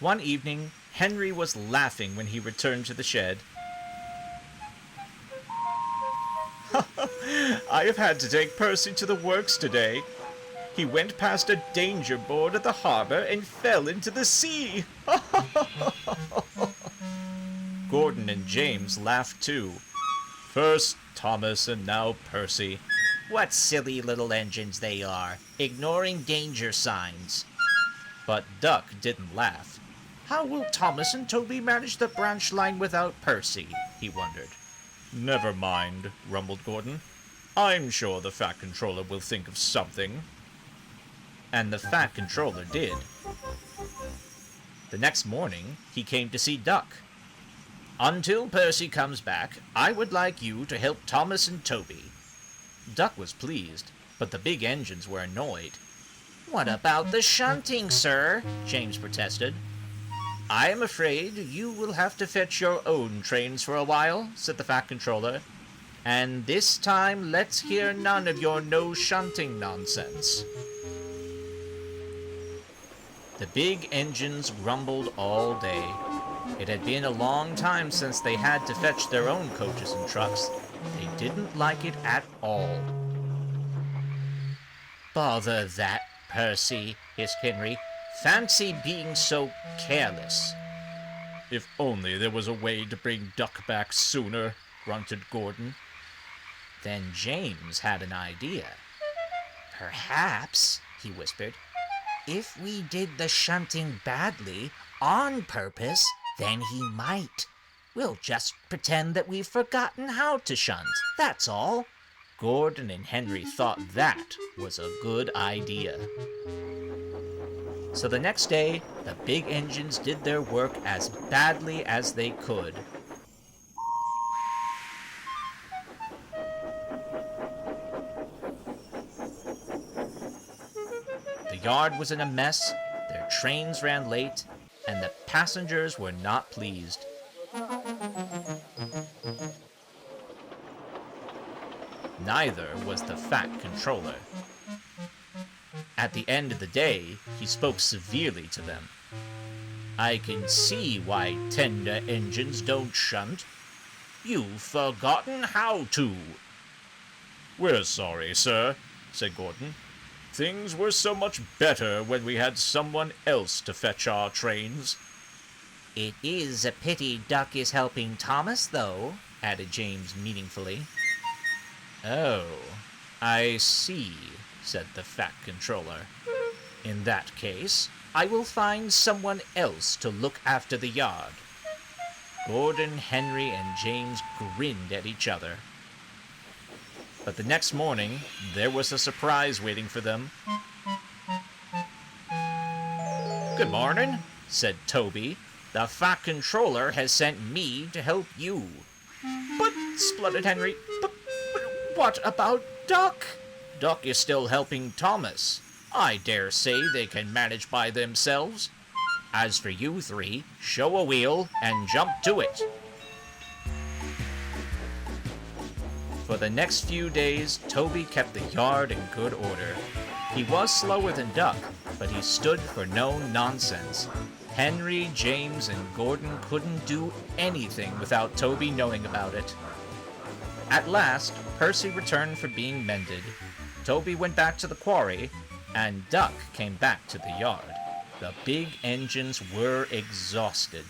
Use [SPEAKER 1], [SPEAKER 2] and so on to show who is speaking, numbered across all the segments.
[SPEAKER 1] One evening, Henry was laughing when he returned to the shed. I have had to take Percy to the works today. He went past a danger board at the harbor and fell into the sea. Gordon and James laughed too. First Thomas and now Percy. What silly little engines they are, ignoring danger signs. But Duck didn't laugh. How will Thomas and Toby manage the branch line without Percy? He wondered. Never mind, rumbled Gordon. I'm sure the Fat Controller will think of something. And the Fat Controller did. The next morning, he came to see Duck. Until Percy comes back, I would like you to help Thomas and Toby. Duck was pleased, but the big engines were annoyed. What about the shunting, sir? James protested. I am afraid you will have to fetch your own trains for a while, said the Fat Controller. And this time, let's hear none of your no shunting nonsense. The big engines rumbled all day. It had been a long time since they had to fetch their own coaches and trucks. They didn't like it at all. Bother that, Percy, hissed Henry. Fancy being so careless. If only there was a way to bring Duck back sooner, grunted Gordon. Then James had an idea. Perhaps, he whispered, if we did the shunting badly, on purpose, then he might. We'll just pretend that we've forgotten how to shunt, that's all. Gordon and Henry thought that was a good idea. So the next day, the big engines did their work as badly as they could. The yard was in a mess, their trains ran late, and the passengers were not pleased. Neither was the Fat Controller. At the end of the day, he spoke severely to them. I can see why tender engines don't shunt. You've forgotten how to. We're sorry, sir, said Gordon. Things were so much better when we had someone else to fetch our trains. It is a pity Duck is helping Thomas, though, added James meaningfully. Oh, I see, said the Fat Controller. In that case, I will find someone else to look after the yard. Gordon, Henry, and James grinned at each other. But the next morning, there was a surprise waiting for them. Good morning, said Toby. The Fat Controller has sent me to help you. But, spluttered Henry, but what about Duck? Duck is still helping Thomas. I dare say they can manage by themselves. As for you three, show a wheel and jump to it. For the next few days, Toby kept the yard in good order. He was slower than Duck, but he stood for no nonsense. Henry, James, and Gordon couldn't do anything without Toby knowing about it. At last, Percy returned for being mended. Toby went back to the quarry, and Duck came back to the yard. The big engines were exhausted.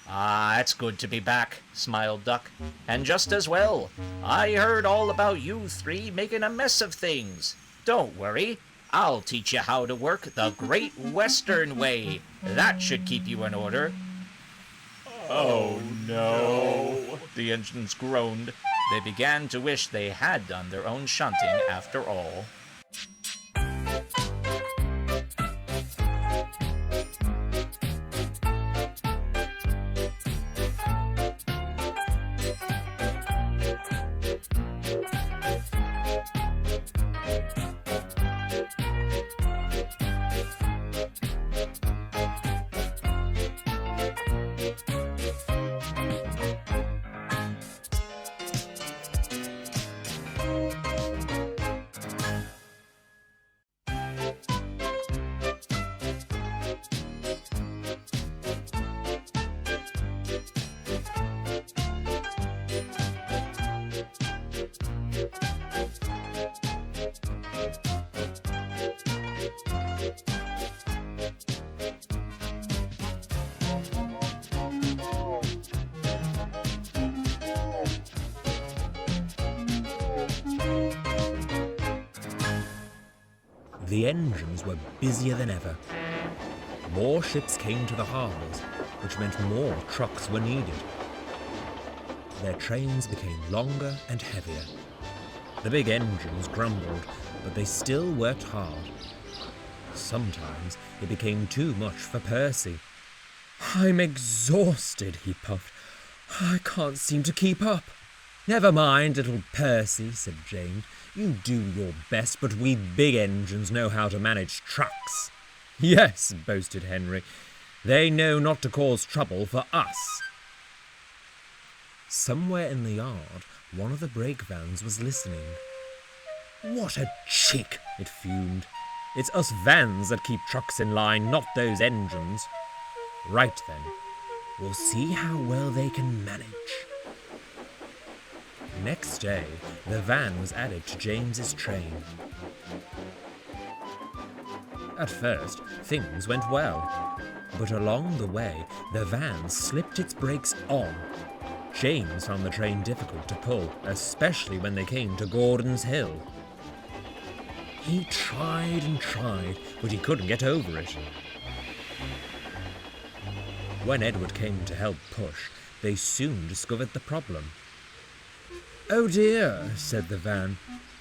[SPEAKER 1] Ah, it's good to be back, smiled Duck. And just as well. I heard all about you three making a mess of things. Don't worry. I'll teach you how to work the Great Western Way. That should keep you in order. Oh, no. The engines groaned. They began to wish they had done their own shunting after all.
[SPEAKER 2] the engines were busier than ever. More ships came to the harbours, which meant more trucks were needed. Their trains became longer and heavier. The big engines grumbled, but they still worked hard. Sometimes it became too much for Percy. "I'm exhausted," he puffed. "I can't seem to keep up." "Never mind, little Percy," said James. "You do your best, but we big engines know how to manage trucks." "Yes," boasted Henry. "They know not to cause trouble for us." Somewhere in the yard, one of the brake vans was listening. "What a cheek!" it fumed. "It's us vans that keep trucks in line, not those engines." "Right then, we'll see how well they can manage." Next day, the van was added to James's train. At first, things went well, but along the way, the van slipped its brakes on. James found the train difficult to pull, especially when they came to Gordon's Hill. He tried and tried, but he couldn't get over it. When Edward came to help push, they soon discovered the problem. "Oh dear," said the van.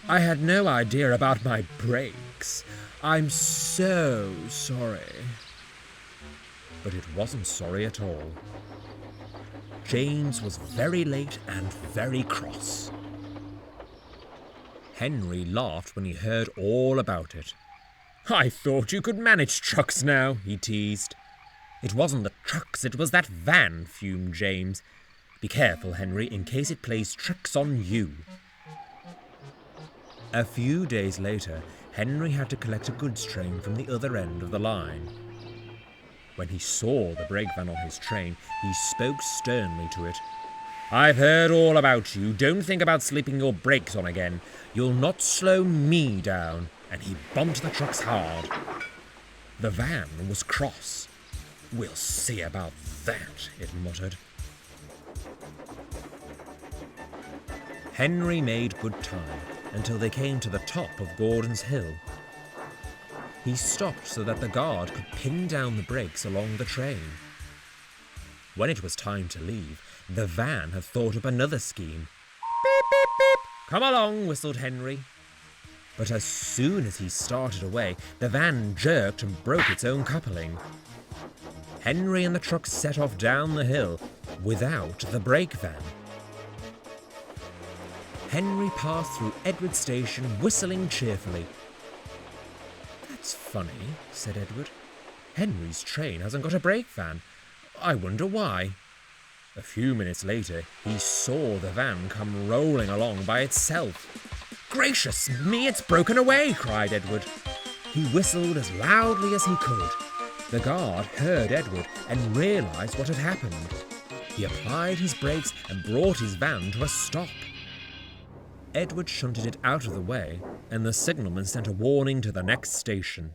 [SPEAKER 2] "I had no idea about my brakes. I'm so sorry." But it wasn't sorry at all. James was very late and very cross. Henry laughed when he heard all about it. "I thought you could manage trucks now," he teased. "It wasn't the trucks, it was that van," fumed James. "Be careful, Henry, in case it plays tricks on you." A few days later, Henry had to collect a goods train from the other end of the line. When he saw the brake van on his train, he spoke sternly to it. "I've heard all about you. Don't think about slipping your brakes on again. You'll not slow me down." And he bumped the trucks hard. The van was cross. "We'll see about that," it muttered. Henry made good time until they came to the top of Gordon's Hill. He stopped so that the guard could pin down the brakes along the train. When it was time to leave, the van had thought up another scheme. "Beep, beep, beep. Come along," whistled Henry. But as soon as he started away, the van jerked and broke its own coupling. Henry and the truck set off down the hill without the brake van. Henry passed through Edward Station whistling cheerfully. "That's funny," said Edward. "Henry's train hasn't got a brake van. I wonder why." A few minutes later, he saw the van come rolling along by itself. "Gracious me, it's broken away!" cried Edward. He whistled as loudly as he could. The guard heard Edward and realised what had happened. He applied his brakes and brought his van to a stop. Edward shunted it out of the way, and the signalman sent a warning to the next station.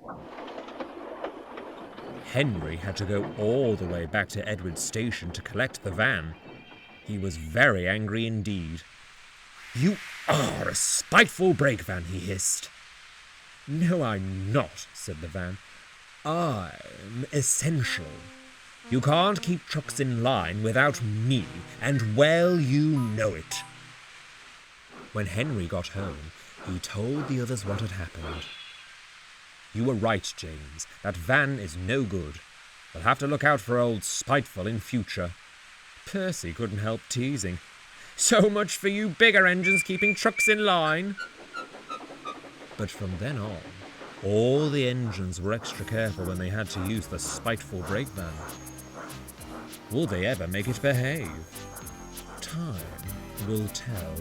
[SPEAKER 2] Henry had to go all the way back to Edward's station to collect the van. He was very angry indeed. "You are a spiteful brake van," he hissed. "No, I'm not," said the van. "I'm essential. You can't keep trucks in line without me, and well you know it." When Henry got home, he told the others what had happened. "You were right, James. That van is no good. We'll have to look out for old Spiteful in future." Percy couldn't help teasing. "So much for you bigger engines keeping trucks in line." But from then on, all the engines were extra careful when they had to use the Spiteful brake van. Will they ever make it behave? Time will tell.